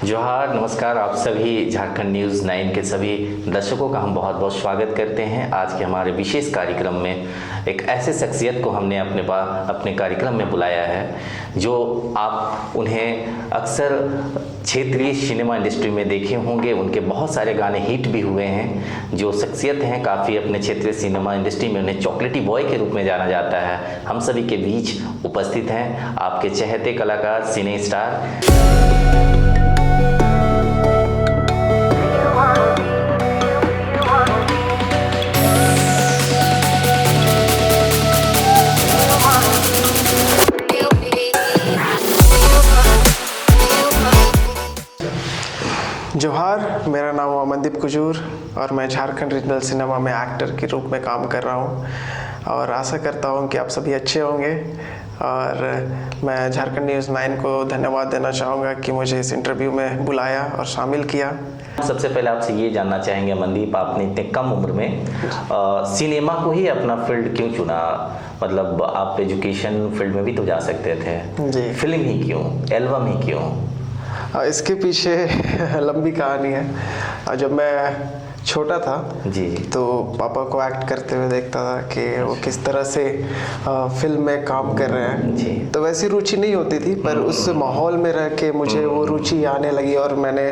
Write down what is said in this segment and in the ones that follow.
जोहार, नमस्कार। आप सभी झारखंड न्यूज़ 9 के सभी दर्शकों का हम बहुत बहुत स्वागत करते हैं। आज के हमारे विशेष कार्यक्रम में एक ऐसे शख्सियत को हमने अपने कार्यक्रम में बुलाया है जो आप उन्हें अक्सर क्षेत्रीय सिनेमा इंडस्ट्री में देखे होंगे। उनके बहुत सारे गाने हिट भी हुए हैं। जो शख्सियत हैं काफ़ी अपने क्षेत्रीय सिनेमा इंडस्ट्री में उन्हें चॉकलेटी बॉय के रूप में जाना जाता है। हम सभी के बीच उपस्थित हैं आपके चहेते कलाकार, सिने स्टार। जोहार, मेरा नाम अमनदीप कुजूर और मैं झारखंड रीजनल सिनेमा में एक्टर के रूप में काम कर रहा हूँ और आशा करता हूँ कि आप सभी अच्छे होंगे। और मैं झारखंड न्यूज़ 9 को धन्यवाद देना चाहूँगा कि मुझे इस इंटरव्यू में बुलाया और शामिल किया। सबसे पहले आपसे ये जानना चाहेंगे अमनदीप, आपने इतने कम उम्र में सिनेमा को ही अपना फील्ड क्यों चुना? मतलब आप एजुकेशन फील्ड में भी तो जा सकते थे जी। फिल्म ही क्यों, एल्बम ही क्यों? इसके पीछे लंबी कहानी है। जब मैं छोटा था जी तो पापा को एक्ट करते हुए देखता था कि वो किस तरह से फिल्म में काम कर रहे हैं जी। तो वैसी रुचि नहीं होती थी, पर उस माहौल में रह के मुझे वो रुचि आने लगी और मैंने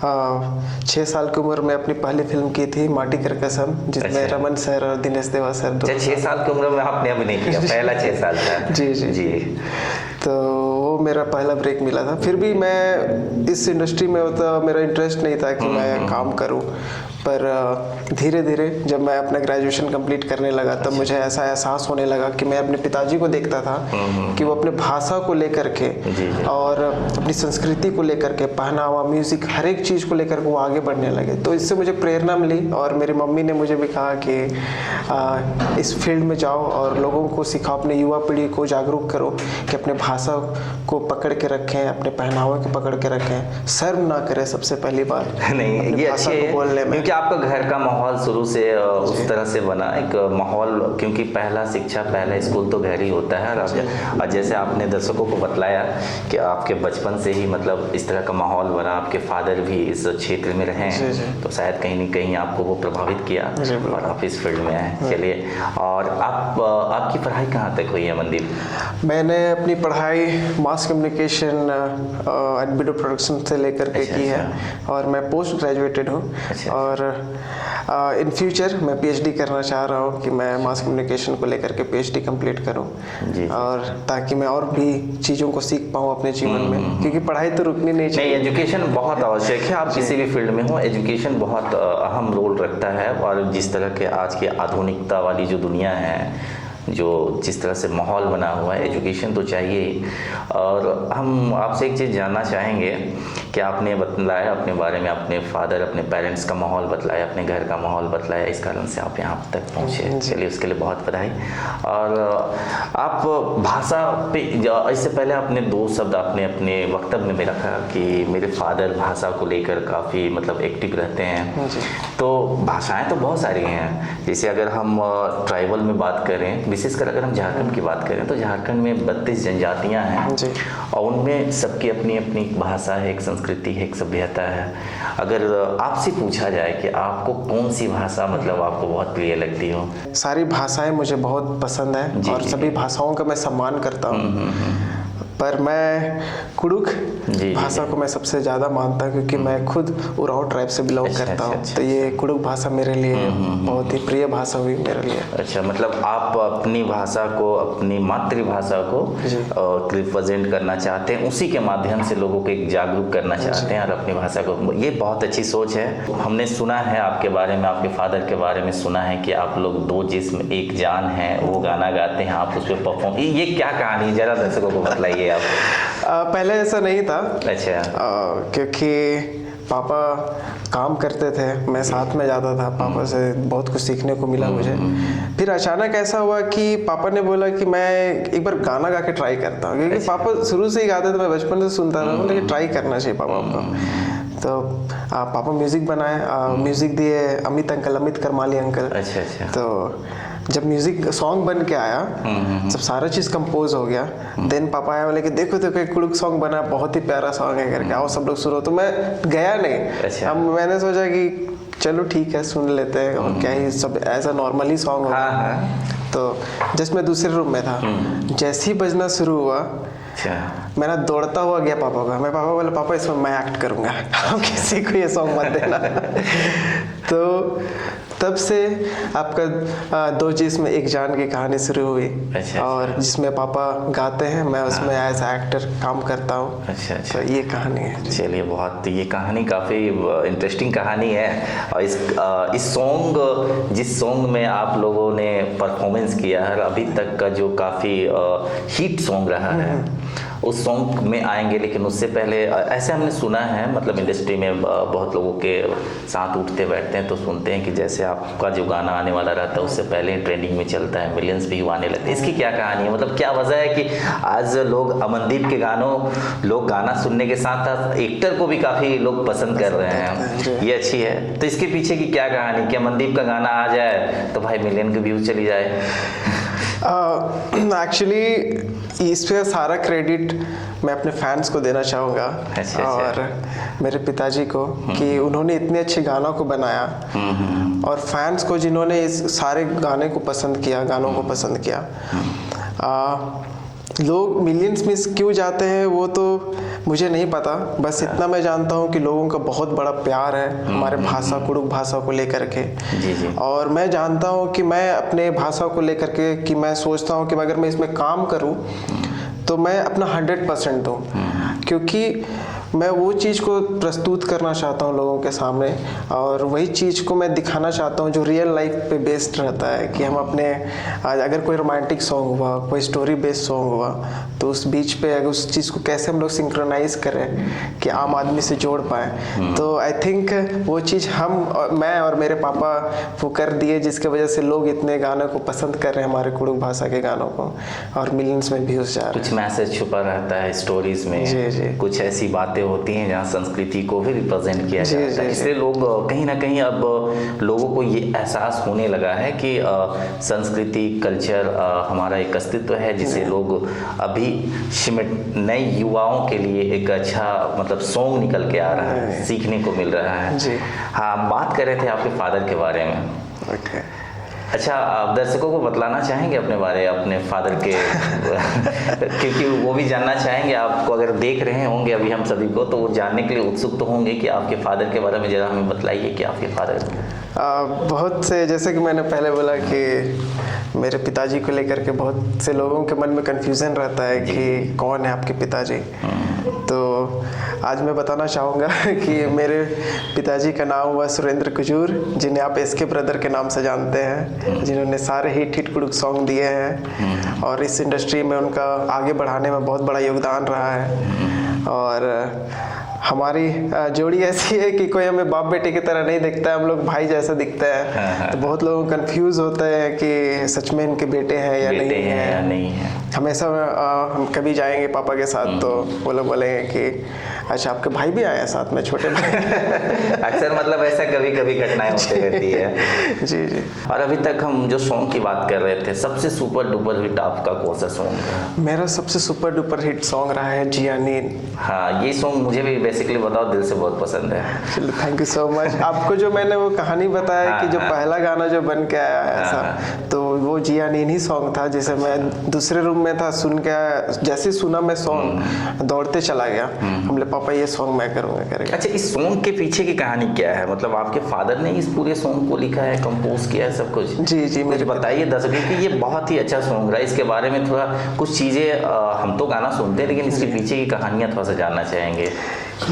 6 साल की उम्र में अपनी पहली फिल्म की थी माटी कर कसम, जिसमें अच्छा। रमन सर और दिनेश देवा सर 6 साल की उम्र में आपने अभिनय किया? पहला 6 साल था? जी जी जी। तो वो मेरा पहला ब्रेक मिला था। फिर भी मैं इस इंडस्ट्री में होता मेरा इंटरेस्ट नहीं था कि मैं काम करूं, पर धीरे धीरे जब मैं अपना ग्रेजुएशन कंप्लीट करने लगा तब मुझे ऐसा एहसास होने लगा कि मैं अपने पिताजी को देखता था कि वो अपने भाषा को लेकर के और अपनी संस्कृति को लेकर के, पहनावा, म्यूज़िक, हर एक चीज़ को लेकर के वो आगे बढ़ने लगे। तो इससे मुझे प्रेरणा मिली और मेरी मम्मी ने मुझे भी कहा कि इस फील्ड में जाओ और लोगों को सिखाओ, अपने युवा पीढ़ी को जागरूक करो कि अपने भाषा को पकड़ के रखें, अपने पहनावे को पकड़ के रखें, शर्म ना करें सबसे पहली बात नहीं, ये अच्छे है बोलने में। क्योंकि आपका घर का माहौल शुरू से उस तरह से बना एक माहौल, क्योंकि पहला शिक्षा, पहला स्कूल तो घर ही होता है। और जैसे आपने दर्शकों को बतलाया कि आपके बचपन से ही मतलब इस तरह का माहौल बना, आपके फादर भी इस क्षेत्र में रहे तो शायद कहीं ना कहीं आपको वो प्रभावित किया और आप इस फील्ड में आए। चलिए, और आपकी पढ़ाई कहाँ तक हुई है अमनदीप? मैंने अपनी पढ़ाई mass communication and video production से लेकर के की है और मैं पोस्ट ग्रेजुएटेड हूँ। और इन फ्यूचर मैं पीएचडी करना चाह रहा हूँ कि मैं मास कम्युनिकेशन को लेकर के पीएचडी कंप्लीट करूँ और ताकि मैं और भी चीज़ों को सीख पाऊँ अपने जीवन में, क्योंकि पढ़ाई तो रुकनी नहीं चाहिए। नहीं, एजुकेशन बहुत आवश्यक है। आप किसी भी फील्ड में हो, एजुकेशन बहुत अहम रोल रखता है। और जिस तरह के आज की आधुनिकता वाली जो दुनिया है, जो जिस तरह से माहौल बना हुआ है, एजुकेशन तो चाहिए ही। और हम आपसे एक चीज़ जानना चाहेंगे कि आपने बतलाया अपने बारे में, अपने फादर, अपने पेरेंट्स का माहौल बतलाया, अपने घर का माहौल बतलाया, इस कारण से आप यहाँ तक पहुँचे। चलिए, उसके लिए बहुत बधाई। और आप भाषा पे, इससे पहले आपने 2 शब्द आपने अपने वक्तव्य में रखा कि मेरे फादर भाषा को लेकर काफ़ी मतलब एक्टिव रहते हैं। तो भाषाएँ तो बहुत सारी हैं। जैसे अगर हम ट्राइबल में बात करें, विशेषकर अगर हम झारखंड की बात करें तो झारखंड में 32 जनजातियां हैं और उनमें सबकी अपनी अपनी भाषा है, एक संस्कृति है, एक सभ्यता है। अगर आपसे पूछा जाए कि आपको कौन सी भाषा मतलब आपको बहुत प्रिय लगती हो? सारी भाषाएं मुझे बहुत पसंद है और सभी भाषाओं का मैं सम्मान करता हूँ, पर मैं कुड़ुक भाषा को मैं सबसे ज़्यादा मानता हूँ क्योंकि मैं खुद उरांव ट्राइब से बिलोंग करता हूँ। तो ये कुड़ुक भाषा मेरे लिए बहुत ही प्रिय भाषा हुई मेरे लिए। अच्छा, मतलब आप अपनी भाषा को, अपनी मातृभाषा को रिप्रेजेंट करना चाहते हैं, उसी के माध्यम से लोगों को एक जागरूक करना चाहते हैं और अपनी भाषा को। ये बहुत अच्छी सोच है। हमने सुना है आपके बारे में, आपके फादर के बारे में सुना है कि आप लोग 2 जिस्म एक जान है, वो गाना गाते हैं, आप उस पर परफॉर्म, ये क्या कहानी, जरा दर्शकों को बताइए आप। पहले ऐसा नहीं था। अच्छा। क्योंकि पापा काम करते थे, मैं साथ में जाता था, पापा से बहुत कुछ सीखने को मिला मुझे। फिर अचानक ऐसा हुआ कि पापा ने बोला कि मैं एक बार गाना गा के ट्राई करता हूँ, क्योंकि पापा शुरू से ही गाते थे, मैं बचपन से सुनता था, लेकिन ट्राई करना चाहिए पापा को। तो पापा म्यूज़िक बनाए, म्यूज़िक दिए अमित करमाली अंकल। अच्छा। तो जब म्यूजिक सॉन्ग बन के आया, जब सारा चीज़ कंपोज हो गया, देन पापा आया बोले कि देखो देखो एक कुड़ुक सॉन्ग बना, बहुत ही प्यारा सॉन्ग है करके, आओ सब लोग सुनो। तो मैं गया नहीं। अच्छा। अब मैंने सोचा कि चलो ठीक है सुन लेते हैं, और क्या ही सब ऐसा नॉर्मली सॉन्ग होगा। तो जस्ट मैं दूसरे रूम में था, जैसे ही बजना शुरू हुआ, मैंने दौड़ता हुआ गया पापा का। मैं पापा बोले पापा इसमें मैं एक्ट करूंगा, आप किसी को ये सॉन्ग मत देना। तो तब से आपका दो चीज़ में एक जान की कहानी शुरू हुई। अच्छा, और जिसमें पापा गाते हैं, मैं उसमें एज एक्टर काम करता हूँ। अच्छा। तो ये कहानी है। चलिए, बहुत ये कहानी काफ़ी इंटरेस्टिंग कहानी है। और इस सॉन्ग, जिस सॉन्ग में आप लोगों ने परफॉर्मेंस किया है, अभी तक का जो काफ़ी हिट सॉन्ग रहा है, उस सॉन्ग में आएंगे। लेकिन उससे पहले ऐसे हमने सुना है, मतलब इंडस्ट्री में बहुत लोगों के साथ उठते बैठते हैं तो सुनते हैं कि जैसे आपका जो गाना आने वाला रहता है उससे पहले ट्रेंडिंग में चलता है, मिलियंस व्यू आने लगते हैं। इसकी क्या कहानी है? मतलब क्या वजह है कि आज लोग अमनदीप के लोग गाना सुनने के साथ साथ एक्टर को भी काफ़ी लोग पसंद कर रहे हैं? ये अच्छी है। तो इसके पीछे की क्या कहानी? कि अमनदीप का गाना आ जाए तो भाई मिलियन के व्यूज चली जाए? एक्चुअली इस पे सारा क्रेडिट मैं अपने फैंस को देना चाहूँगा। अच्छा। और मेरे पिताजी को, कि उन्होंने इतने अच्छे गानों को बनाया, और फैंस को जिन्होंने इस सारे गाने को पसंद किया, गानों को पसंद किया। लोग मिलियंस में क्यों जाते हैं वो तो मुझे नहीं पता, बस इतना मैं जानता हूँ कि लोगों का बहुत बड़ा प्यार है हमारे भाषा, कुड़ुक भाषा को लेकर के। जी। और मैं जानता हूँ कि मैं अपने भाषा को लेकर के, कि मैं सोचता हूँ कि अगर मैं इसमें काम करूँ तो मैं अपना 100% दूँ, क्योंकि मैं वो चीज़ को प्रस्तुत करना चाहता हूँ लोगों के सामने, और वही चीज़ को मैं दिखाना चाहता हूँ जो रियल लाइफ पे बेस्ड रहता है। कि हम अपने अगर कोई रोमांटिक सॉन्ग हुआ, कोई स्टोरी बेस्ड सॉन्ग हुआ, तो उस बीच पे अगर उस चीज़ को कैसे हम लोग सिंक्रोनाइज करें कि आम आदमी से जोड़ पाए। तो आई थिंक वो चीज़ मैं और मेरे पापा वो कर दिए, जिसके वजह से लोग इतने गानों को पसंद कर रहे हैं, हमारे कुड़ुक भाषा के गानों को, और मिलियंस में व्यूज जा रहे हैं। कुछ मैसेज छुपा रहता है स्टोरीज में। जी। कुछ ऐसी बातें होती हैं जहाँ संस्कृति को भी रिप्रेजेंट किया जाता है। इसलिए लोग कहीं ना कहीं अब लोगों को ये एहसास होने लगा है कि संस्कृति, कल्चर हमारा एक अस्तित्व है, जिसे लोग अभी नए युवाओं के लिए एक अच्छा मतलब सॉन्ग निकल के आ रहा है, सीखने को मिल रहा है। जी। हाँ, बात कर रहे थे आपके फादर के बारे में। ओके। अच्छा, आप दर्शकों को बतलाना चाहेंगे अपने फादर के क्योंकि वो भी जानना चाहेंगे आपको, अगर देख रहे होंगे अभी हम सभी को, तो वो जानने के लिए उत्सुक तो होंगे कि आपके फादर के बारे में ज़रा हमें बतलाइए कि आपके फादर बहुत से, जैसे कि मैंने पहले बोला कि मेरे पिताजी को लेकर के बहुत से लोगों के मन में कन्फ्यूज़न रहता है कि कौन है आपके पिताजी। तो आज मैं बताना चाहूँगा कि मेरे पिताजी का नाम हुआ सुरेंद्र कुजूर, जिन्हें आप एसके ब्रदर के नाम से जानते हैं, जिन्होंने सारे हिट कुड़ुक सॉन्ग दिए हैं, और इस इंडस्ट्री में उनका आगे बढ़ाने में बहुत बड़ा योगदान रहा है। और हमारी जोड़ी ऐसी है कि कोई हमें बाप बेटे की तरह नहीं दिखता है, हम लोग भाई जैसा दिखते हैं। तो बहुत लोग कंफ्यूज होते हैं कि सच में इनके बेटे हैं या नहीं है। हमेशा हम कभी जाएंगे पापा के साथ तो वो लोग बोलेंगे कि अच्छा आपके भाई भी आए हैं साथ में, छोटे भाई। अक्सर मतलब ऐसा कभी कभी घटनाएं होती रहती है। जी। और अभी तक हम जो सॉन्ग की बात कर रहे थे, सबसे सुपर डुपर हिट आपका कौन सा सॉन्ग है? मेरा सबसे सुपर डुपर हिट सॉन्ग रहा है जिया नींद। हाँ, ये सॉन्ग मुझे भी बेसिकली बताओ दिल से बहुत पसंद है। Thank you so much. आपको जो मैंने वो कहानी बताया कि जो पहला गाना जो बन के आया ऐसा, तो वो जिया नींद ही सॉन्ग था, जिसे मैं दूसरे रूम में था, सुन के जैसे सुना मैं सॉन्ग दौड़ते चला गया। हमने पापा ये सॉन्ग मैं करूँगा करके। अच्छा, इस सॉन्ग के पीछे की कहानी क्या है? मतलब आपके फादर ने इस पूरे सॉन्ग को लिखा है, कंपोज किया है, सब कुछ? जी। मुझे बताइए दर्शकों कि ये बहुत ही अच्छा सॉन्ग रहा है, इसके बारे में थोड़ा कुछ चीज़ें, हम तो गाना सुनते हैं लेकिन इसके पीछे की कहानियाँ थोड़ा सा जानना चाहेंगे।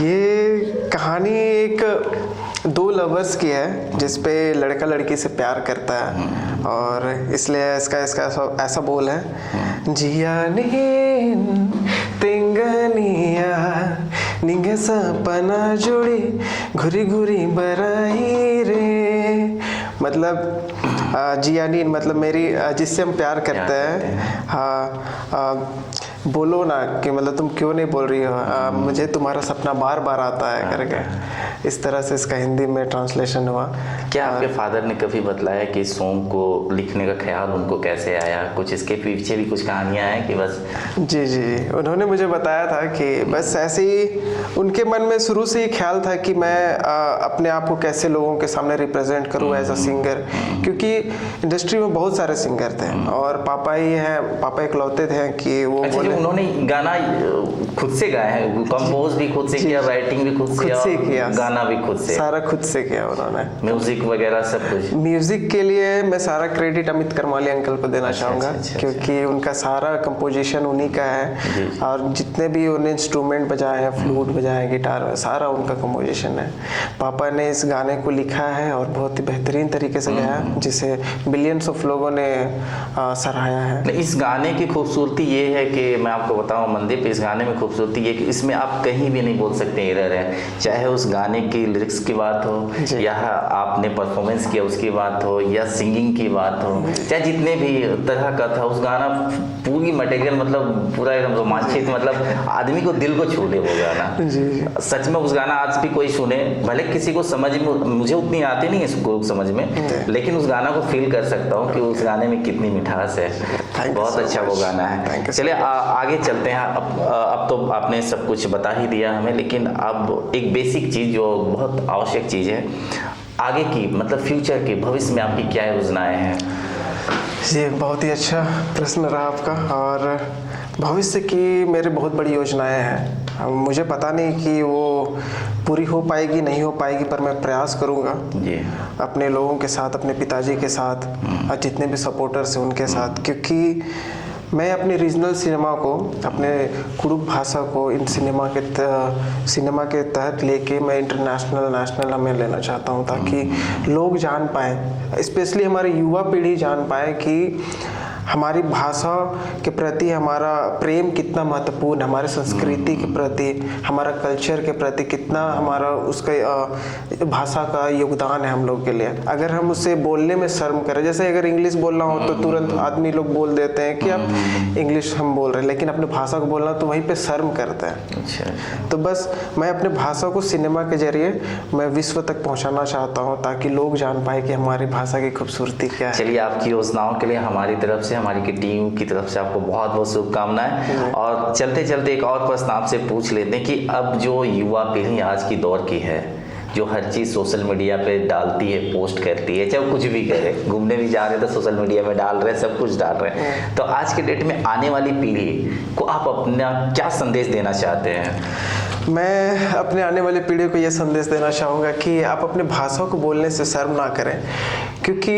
ये कहानी एक दो लवर्स की है, जिसपे लड़का लड़की से प्यार करता है, और इसलिए इसका ऐसा बोल है, जिया नीन तिंगनिया निंगे सपना जुड़ी घुरी घुरी बराई रे मतलब जियानी, मतलब मेरी जिससे हम प्यार करते हैं, हाँ, बोलो ना कि मतलब तुम क्यों नहीं बोल रही हो, मुझे तुम्हारा सपना बार बार आता है करके, इस तरह से इसका हिंदी में ट्रांसलेशन हुआ। क्या आपके फादर ने कभी बतलाया कि सॉन्ग को लिखने का ख्याल उनको कैसे आया? कुछ इसके पीछे भी कुछ कहानियां हैं कि बस? जी जी जी, उन्होंने मुझे बताया था कि बस ऐसे ही उनके मन में शुरू से ही ख्याल था कि मैं अपने आप को कैसे लोगों के सामने रिप्रेजेंट करूं एज अ सिंगर, क्योंकि इंडस्ट्री में बहुत सारे सिंगर थे और पापा ही हैं, पापा इकलौते थे कि वो अच्छा, उन्होंने गाना खुद से गाया है, कंपोज भी खुद से किया, राइटिंग भी खुद से किया, गाना भी खुद से, सारा खुद से किया उन्होंने, म्यूजिक वगैरह सब कुछ? म्यूजिक के लिए मैं सारा क्रेडिट अमित करमाली अंकल को देना चाहूँगा, क्योंकि उनका सारा कंपोजिशन उन्हीं का है और जितने भी उन्होंने इंस्ट्रूमेंट बजाए हैं, फ्लूट बजाए, गिटार, सारा उनका कंपोजिशन है। पापा ने इस गाने को लिखा है और बहुत ही बेहतरीन तरीके से गाया, जिसे बिलियंस ऑफ लोगों ने सराहाया है। इस गाने की खूबसूरती ये है कि मैं आपको बताऊं मनदीप, इस गाने में खूबसूरती ये कि इसमें आप कहीं भी नहीं बोल सकते एरर है, चाहे उस गाने की लिरिक्स की बात हो या आपने परफॉर्मेंस किया उसकी बात हो या सिंगिंग की बात हो, चाहे जितने भी तरह का था उस गाना पूरी मटेरियल, मतलब पूरा एकदम रोमांचित, मतलब आदमी को दिल को छू ले वो गाना। सच में उस गाना आज भी कोई सुने, भले किसी को समझ में, मुझे उतनी आती नहीं है इसको समझ में, लेकिन उस गाना को फील कर सकता हूँ कि उस गाने में कितनी मिठास है। बहुत अच्छा वो गाना है। चलिए आगे चलते हैं। अब तो आपने सब कुछ बता ही दिया हमें, लेकिन अब एक बेसिक चीज़ जो बहुत आवश्यक चीज़ है, आगे की मतलब फ्यूचर की, भविष्य में आपकी क्या योजनाएं हैं? ये बहुत ही अच्छा प्रश्न रहा आपका। और भविष्य की मेरी बहुत बड़ी योजनाएं हैं, मुझे पता नहीं कि वो पूरी हो पाएगी नहीं हो पाएगी, पर मैं प्रयास करूंगा जी, अपने लोगों के साथ, अपने पिताजी के साथ और जितने भी सपोर्टर्स हैं उनके साथ, क्योंकि मैं अपने रीजनल सिनेमा को, अपने कुडुख भाषा को इन सिनेमा के तहत लेके मैं इंटरनेशनल, नेशनल में लेना चाहता हूँ, ताकि लोग जान पाएँ, स्पेशली हमारी युवा पीढ़ी जान पाए कि हमारी भाषा के प्रति हमारा प्रेम कितना महत्वपूर्ण, हमारे संस्कृति के प्रति, हमारा कल्चर के प्रति कितना हमारा उसका भाषा का योगदान है हम लोग के लिए। अगर हम उससे बोलने में शर्म करें, जैसे अगर इंग्लिश बोलना हो तो तुरंत आदमी लोग बोल देते हैं कि आप इंग्लिश हम बोल रहे हैं, लेकिन अपने भाषा को बोलना तो वहीं पे शर्म करते हैं। अच्छा। तो बस मैं अपने भाषा को सिनेमा के जरिए मैं विश्व तक पहुँचाना चाहता हूँ, ताकि लोग जान पाए कि हमारी भाषा की खूबसूरती क्या है। चलिए, आपकी योजनाओं के लिए हमारी तरफ से, हमारी की टीम की तरफ से आपको बहुत बहुत शुभकामनाएं। और चलते चलते एक और प्रश्न आपसे पूछ लेते हैं कि अब जो युवा पीढ़ी आज की दौर की है, जो हर चीज़ सोशल मीडिया पे डालती है, पोस्ट करती है, चाहे कुछ भी करे, घूमने भी जा रहे हैं तो सोशल मीडिया में डाल रहे हैं, सब कुछ डाल रहे हैं, तो आज के डेट में आने वाली पीढ़ी को आप अपना क्या संदेश देना चाहते हैं? मैं अपने आने वाली पीढ़ी को यह संदेश देना चाहूँगा कि आप अपने भाषा को बोलने से शर्म ना करें, क्योंकि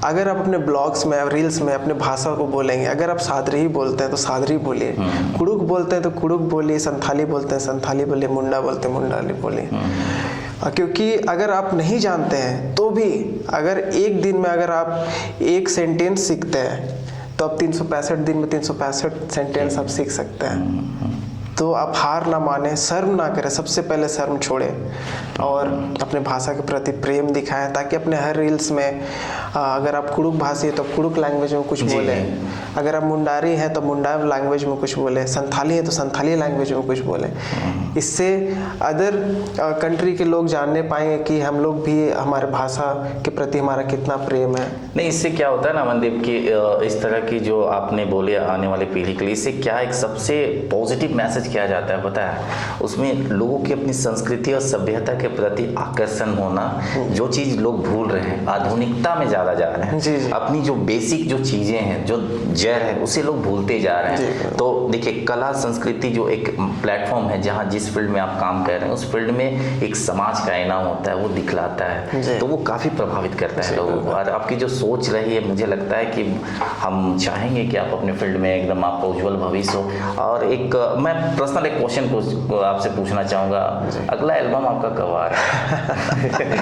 अगर आप अपने ब्लॉग्स में, रील्स में अपने भाषा को बोलेंगे, अगर आप सादरी बोलते हैं तो सादरी बोलिए, कुडुख बोलते हैं तो कुडुख बोलिए, संथाली बोलते हैं संथाली बोलिए, मुंडा बोलते हैं मुंडाली बोलिए। क्योंकि अगर आप नहीं जानते हैं तो भी, अगर एक दिन में अगर आप एक सेंटेंस सीखते हैं तो आप 365 दिन में 365 सेंटेंस आप सीख सकते हैं। तो आप हार ना माने, शर्म ना करें, सबसे पहले शर्म छोड़ें और अपने भाषा के प्रति प्रेम दिखाएं, ताकि अपने हर रील्स में अगर आप कुडुख भाषी है तो कुडुख लैंग्वेज में कुछ बोलें, अगर आप मुंडारी हैं तो मुंडा लैंग्वेज में कुछ बोलें, संथाली है तो संथाली लैंग्वेज में कुछ बोलें। इससे अदर कंट्री के लोग जानने पाएंगे कि हम लोग भी, हमारे भाषा के प्रति हमारा कितना प्रेम है। नहीं, इससे क्या होता है ना मनदीप कि इस तरह की जो आपने बोले आने वाली पीढ़ी के लिए, इससे क्या एक सबसे पॉजिटिव मैसेज किया जाता है पता है, उसमें लोगों की अपनी संस्कृति और सभ्यता के प्रति आकर्षण होना, जो चीज़ लोग भूल रहे हैं, आधुनिकता में ज़्यादा जा रहे हैं, जी। अपनी जो बेसिक जो चीज़ें हैं, जो जड़ है, उसे लोग भूलते जा रहे हैं। तो देखिए, कला संस्कृति जो एक प्लेटफॉर्म है, जहाँ जिस फील्ड में आप काम कर रहे हैं उस फील्ड में एक समाज का इनाम होता है, वो दिखलाता है, तो वो काफ़ी प्रभावित करता है लोगों को। और आपकी जो सोच रही है, मुझे लगता है कि हम चाहेंगे कि आप अपने फील्ड में एकदम आपका उज्जवल भविष्य हो। और एक मैं पर्सनल एक क्वेश्चन आपसे पूछना चाहूँगा, अगला एल्बम आपका कब आ रहा है?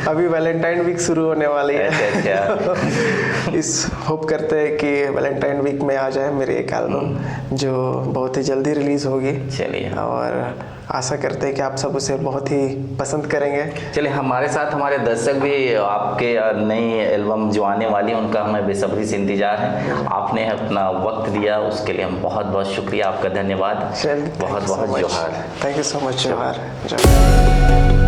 अभी वैलेंटाइन वीक शुरू होने वाली है। अच्छा। इस होप करते हैं कि वैलेंटाइन वीक में आ जाए मेरी एक एल्बम, जो बहुत ही जल्दी रिलीज होगी। चलिए। और आशा करते हैं कि आप सब उसे बहुत ही पसंद करेंगे। चलिए, हमारे साथ हमारे दर्शक भी आपके नई एल्बम जो आने वाली है उनका हमें बेसब्री से इंतजार है। आपने अपना वक्त दिया उसके लिए हम बहुत बहुत शुक्रिया, आपका धन्यवाद। बहुत बहुत जोहार। Thank you so much. जोहार।